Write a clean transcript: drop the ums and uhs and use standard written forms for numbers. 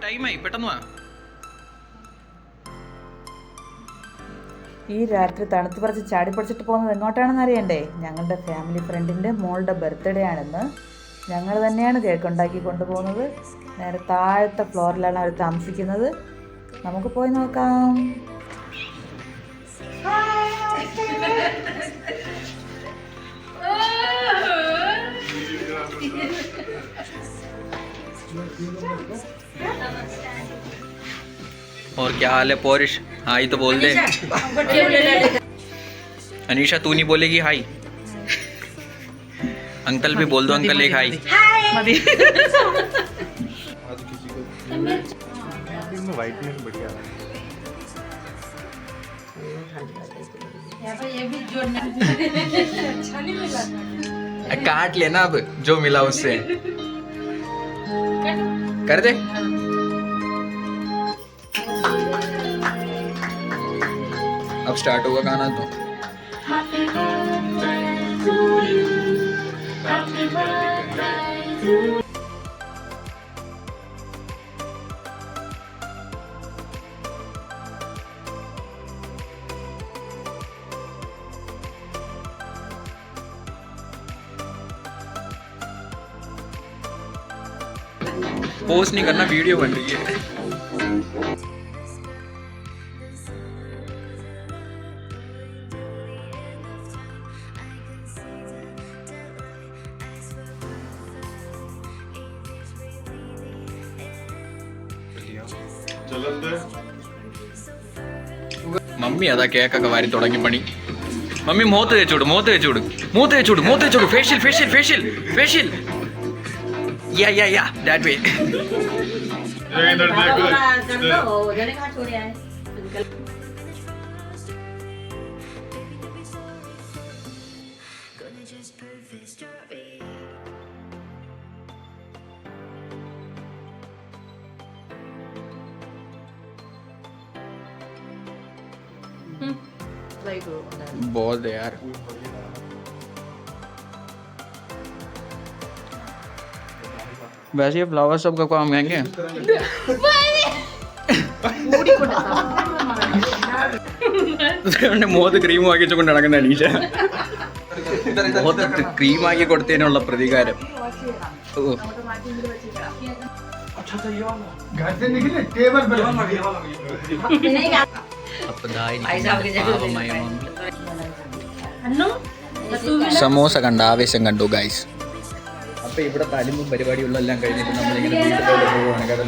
ടൈമായി പെട്ടെന്ന് വാ. ഈ രാത്രി തണുത്ത് പറിച്ച് ചാടി പറിച്ചിട്ട് പോകുന്നത് എങ്ങോട്ടാണെന്ന് അറിയണ്ടേ? ഞങ്ങളുടെ ഫാമിലി ഫ്രണ്ടിൻ്റെ മോളുടെ ബർത്ത്ഡേ ആണെന്ന്. ഞങ്ങൾ തന്നെയാണ് കേക്ക് ഉണ്ടാക്കി കൊണ്ടുപോകുന്നത്. നേരെ താഴത്തെ ഫ്ലോറിലാണ് അവർ താമസിക്കുന്നത്. നമുക്ക് പോയി നോക്കാം. और क्या हाल है पोरिश? हाई तो बोल दे. अनीशा तू नहीं बोलेगी हाई? अंकल भी बोल दो, अंकल एक हाई. वाइटनेस बढ़िया है. काट लेना अब जो मिला उससे. कर दे. अब स्टार्ट होगा गाना तो. पोस्ट नहीं करना, वीडियो बन रही है. മമ്മി അതാ കേക്കൊക്കെ വാരി തുടങ്ങി പണി. മമ്മി മുഖത്ത് തേച്ചോട്. ഫേഷ്യൽ. Yeah, that way. बहुत है यार. वैसे ये फ्लावर सब का काम महंगे हैं. മുഖത്ത് ക്രീം ആക്കിച്ചുകൊണ്ട് നടക്കുന്ന അനീഷ. മുഖത്ത് ക്രീം ആക്കി കൊടുത്തതിനുള്ള പ്രതികാരം. സമോസ കണ്ട ആവേശം കണ്ടു ഗൈസ്. അപ്പൊ ഇവിടെ തലിമ്പും പരിപാടിയുള്ള എല്ലാം കഴിഞ്ഞിട്ട് നമ്മളിങ്ങനെ വീട്ടിലോട്ട് പോവുകയാണ്.